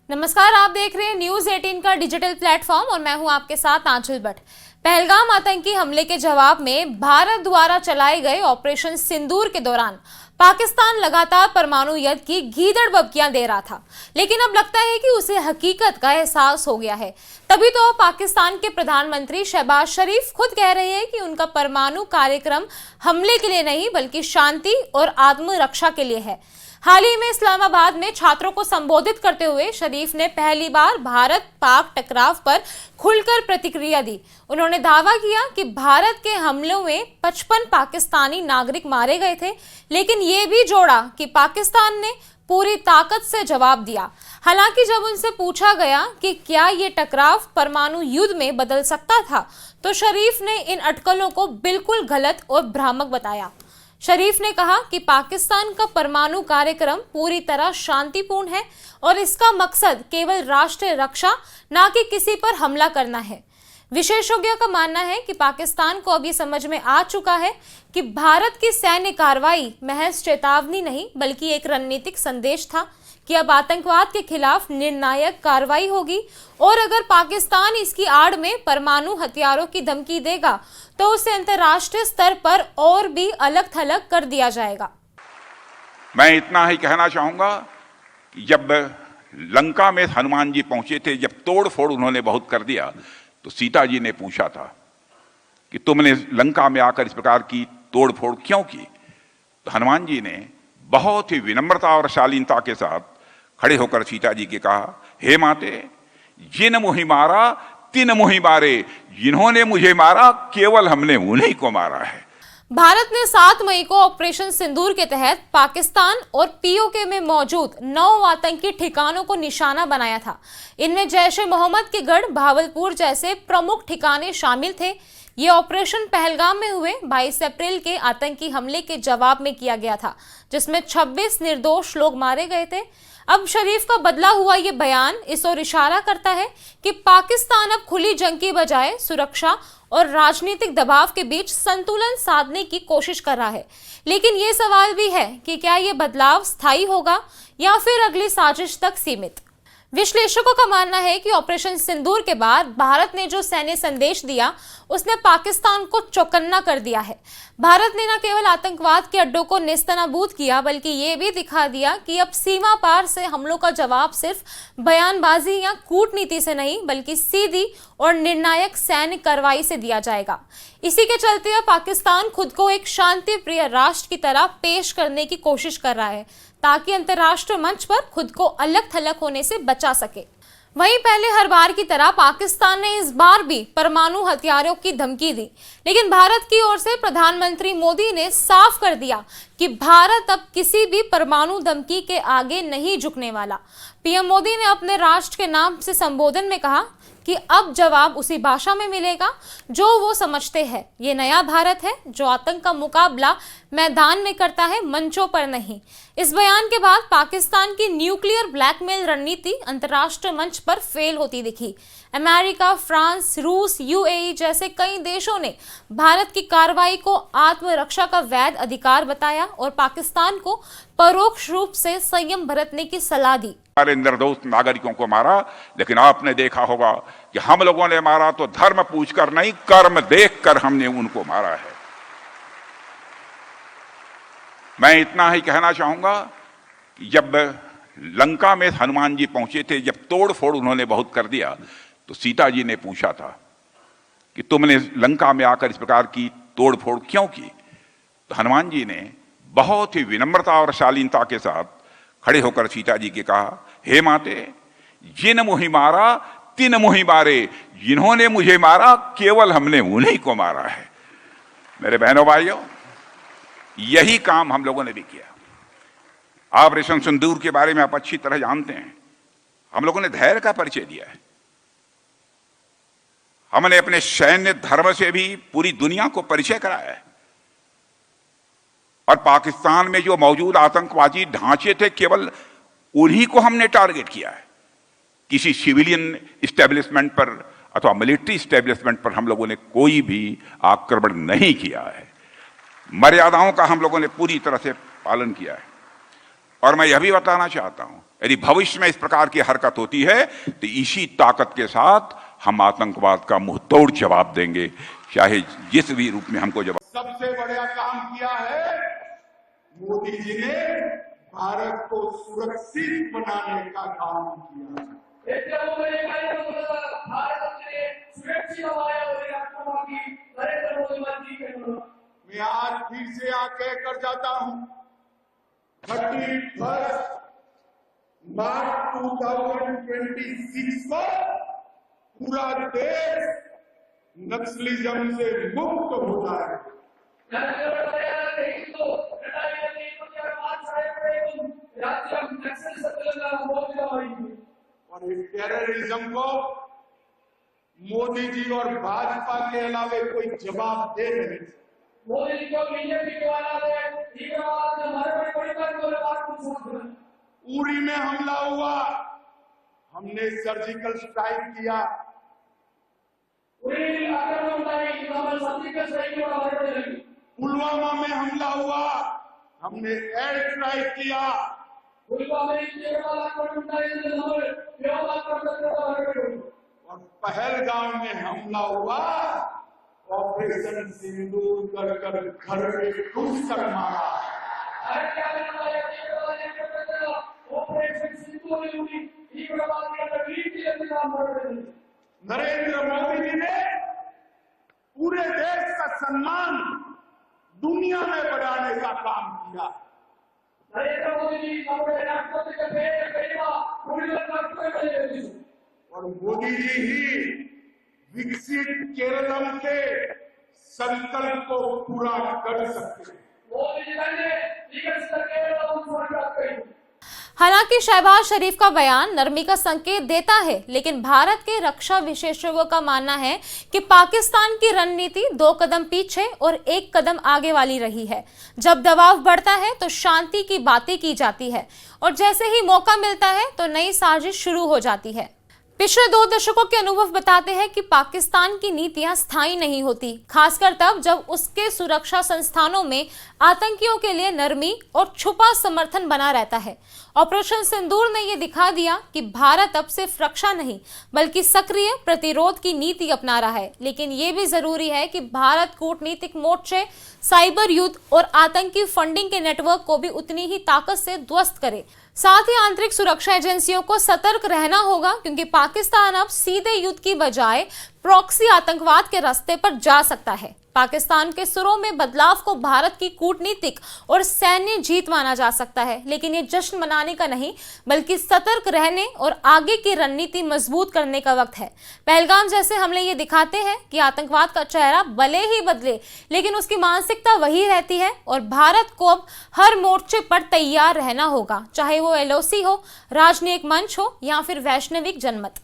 नमस्कार, आप देख रहे हैं न्यूज 18 का डिजिटल प्लेटफॉर्म और मैं हूं आपके साथ आंचल भट्ट। पहलगाम आतंकी हमले के जवाब में भारत द्वारा चलाए गए ऑपरेशन सिंदूर के दौरान पाकिस्तान लगातार परमाणु युद्ध की गीदड़ बबकियां दे रहा था, लेकिन अब लगता है कि उसे हकीकत का एहसास हो गया है। तभी तो पाकिस्तान के प्रधानमंत्री शहबाज शरीफ खुद कह रहे हैं कि उनका परमाणु कार्यक्रम हमले के लिए नहीं बल्कि शांति और आत्मरक्षा के लिए है। हाल ही में इस्लामाबाद में छात्रों को संबोधित करते हुए शरीफ ने पहली बार भारत पाक टकराव पर खुलकर प्रतिक्रिया दी। उन्होंने दावा किया कि भारत के हमलों में 55 पाकिस्तानी नागरिक मारे गए थे, लेकिन ये भी जोड़ा कि पाकिस्तान ने पूरी ताकत से जवाब दिया। हालांकि जब उनसे पूछा गया कि क्या ये टकराव परमाणु युद्ध में बदल सकता था, तो शरीफ ने इन अटकलों को बिल्कुल गलत और भ्रामक बताया। शरीफ ने कहा कि पाकिस्तान का परमाणु कार्यक्रम पूरी तरह शांतिपूर्ण है और इसका मकसद केवल राष्ट्रीय रक्षा, ना कि किसी पर हमला करना है। विशेषज्ञों का मानना है कि पाकिस्तान को अब ये समझ में आ चुका है कि भारत की सैन्य कार्रवाई महज चेतावनी नहीं बल्कि एक रणनीतिक संदेश था कि अब आतंकवाद के खिलाफ निर्णायक कार्रवाई होगी और अगर पाकिस्तान इसकी आड़ में परमाणु हथियारों की धमकी देगा तो उसे अंतर्राष्ट्रीय स्तर पर और भी अलग थलग कर दिया जाएगा। मैं इतना ही कहना चाहूंगा कि जब लंका में हनुमान जी पहुंचे थे, जब तोड़ फोड़ उन्होंने बहुत कर दिया, तो सीता जी ने पूछा था कि तुमने लंका में आकर इस प्रकार की तोड़ फोड़ क्यों की। तो हनुमान जी ने बहुत ही विनम्रता और शालीनता के साथ खड़े होकर सीता जी के कहा, हे माते, जिन मुहि मारा तिन मुहि मारे, जिन्होंने मुझे मारा केवल हमने उन्हीं को मारा है। भारत ने 7 मई को ऑपरेशन सिंदूर के तहत पाकिस्तान और पीओके में मौजूद 9 आतंकी ठिकानों को निशाना बनाया था। इनमें जैश ए मोहम्मद के गढ़ भावलपुर जैसे प्रमुख ठिकाने शामिल थे। ये ऑपरेशन पहलगाम में हुए 22 अप्रैल के आतंकी हमले के जवाब में किया गया था, जिसमें 26 निर्दोष लोग मारे गए थे। अब शरीफ का बदला हुआ ये बयान इस ओर इशारा करता है कि पाकिस्तान अब खुली जंग की बजाय सुरक्षा और राजनीतिक दबाव के बीच संतुलन साधने की कोशिश कर रहा है। लेकिन ये सवाल भी है कि क्या ये बदलाव स्थायी होगा या फिर अगली साजिश तक सीमित। विश्लेषकों का मानना है कि ऑपरेशन सिंदूर के बाद भारत ने जो सैन्य संदेश दिया उसने पाकिस्तान को चौकन्ना कर दिया है। भारत ने न केवल आतंकवाद के अड्डों को नेस्तनाबूद किया बल्कि ये भी दिखा दिया कि अब सीमा पार से हमलों का जवाब सिर्फ बयानबाजी या कूटनीति से नहीं बल्कि सीधी और निर्णायक सैन्य कार्रवाई से दिया जाएगा। इसी के चलते अब पाकिस्तान खुद को एक शांति प्रिय राष्ट्र की तरह पेश करने की कोशिश कर रहा है ताकि अंतर्राष्ट्रीय मंच पर खुद को अलग थलग होने से बचा सके। वहीं पहले हर बार की तरह पाकिस्तान ने इस बार भी परमाणु हथियारों की धमकी दी, लेकिन भारत की ओर से प्रधानमंत्री मोदी ने साफ कर दिया कि भारत अब किसी भी परमाणु धमकी के आगे नहीं झुकने वाला। पीएम मोदी ने अपने राष्ट्र के नाम से संबोधन में कहा कि अब जवाब उसी भाषा में मिलेगा जो वो समझते हैं। ये नया भारत है जो आतंक का मुकाबला मैदान में करता है, मंचों पर नहीं। इस बयान के बाद पाकिस्तान की न्यूक्लियर ब्लैकमेल रणनीति अंतर्राष्ट्रीय मंच पर फेल होती दिखी। अमेरिका, फ्रांस, रूस, यूएई जैसे कई देशों ने भारत की कार्रवाई को आत्मरक्षा का वैध अधिकार बताया और पाकिस्तान को परोक्ष रूप से संयम बरतने की सलाह दी। सारे निर्दोष नागरिकों को मारा, लेकिन आपने देखा होगा कि हम लोगों ने मारा तो धर्म पूछकर नहीं, कर्म देखकर हमने उनको मारा है। मैं इतना ही कहना चाहूंगा कि जब लंका में हनुमान जी पहुंचे थे, जब तोड़ फोड़ उन्होंने बहुत कर दिया, तो सीता जी ने पूछा था कि तुमने लंका में आकर इस प्रकार की तोड़ फोड़ क्यों की। तो हनुमान जी ने बहुत ही विनम्रता और शालीनता के साथ खड़े होकर सीता जी के कहा, हे माते, जिन मुहि मारा तिन मुहि मारे, जिन्होंने मुझे मारा केवल हमने उन्हीं को मारा है। मेरे बहनों भाइयों, यही काम हम लोगों ने भी किया। ऑपरेशन सिंदूर के बारे में आप अच्छी तरह जानते हैं। हम लोगों ने धैर्य का परिचय दिया है। हमने अपने सैन्य धर्म से भी पूरी दुनिया को परिचय कराया है और पाकिस्तान में जो मौजूद आतंकवादी ढांचे थे केवल उन्हीं को हमने टारगेट किया है। किसी सिविलियन इस्टेब्लिशमेंट पर अथवा मिलिट्री इस्टेब्लिशमेंट पर हम लोगों ने कोई भी आक्रमण नहीं किया है। मर्यादाओं का हम लोगों ने पूरी तरह से पालन किया है। और मैं यह भी बताना चाहता हूं, यदि भविष्य में इस प्रकार की हरकत होती है तो इसी ताकत के साथ हम आतंकवाद का मुंह तोड़ जवाब देंगे, चाहे जिस भी रूप में हमको जवाब। सबसे बड़ा काम किया है मोदी जी ने, भारत को सुरक्षित बनाने का काम किया है। मैं आज फिर से आके कर जाता हूं, 31 मार्च 2026 को पूरा देश नक्सलिज्म से मुक्त होता है और इस टेररिज्म को मोदी जी और भाजपा के अलावे कोई जवाब दे नहीं सकता। मोदी जी को बीजेपी के उरी में हमला हुआ, हमने सर्जिकल स्ट्राइक किया। पुलवामा में हमला हुआ, हमने एयर स्ट्राइक किया। और पहलगाम में हमला हुआ, ऑपरेशन सिंदूर कर घर में घुस कर मारा। नरेंद्र मोदी जी ने पूरे देश का सम्मान दुनिया में बढ़ाने का काम किया। और मोदी जी ही विकसित केरलम के संकल्प को पूरा कर सकते हैं। हालांकि शहबाज शरीफ का बयान नरमी का संकेत देता है, लेकिन भारत के रक्षा विशेषज्ञों का मानना है कि पाकिस्तान की रणनीति 2 कदम पीछे और 1 कदम आगे वाली रही है। जब दबाव बढ़ता है तो शांति की बातें की जाती है और जैसे ही मौका मिलता है तो नई साजिश शुरू हो जाती है। पिछले 2 दशकों के अनुभव बताते हैं कि पाकिस्तान की नीतियां स्थायी नहीं होती, खासकर तब जब उसके सुरक्षा संस्थानों में आतंकियों के लिए नरमी और छुपा समर्थन बना रहता है। ऑपरेशन सिंदूर ने यह दिखा दिया कि भारत अब सिर्फ रक्षा नहीं बल्कि सक्रिय प्रतिरोध की नीति अपना रहा है। लेकिन यह भी जरूरी है कि भारत कूटनीतिक मोर्चे, साइबर युद्ध और आतंकी फंडिंग के नेटवर्क को भी उतनी ही ताकत से ध्वस्त करे। साथ ही आंतरिक सुरक्षा एजेंसियों को सतर्क रहना होगा, क्योंकि पाकिस्तान अब सीधे युद्ध की बजाय प्रॉक्सी आतंकवाद के रास्ते पर जा सकता है। पाकिस्तान के सुरों में बदलाव को भारत की कूटनीतिक और सैन्य जीत माना जा सकता है, लेकिन ये जश्न मनाने का नहीं बल्कि सतर्क रहने और आगे की रणनीति मजबूत करने का वक्त है। पहलगाम जैसे हमले ये दिखाते हैं कि आतंकवाद का चेहरा भले ही बदले, लेकिन उसकी मानसिकता वही रहती है और भारत को अब हर मोर्चे पर तैयार रहना होगा, चाहे वो LOC हो, राजनयिक मंच हो या फिर वैश्विक जनमत।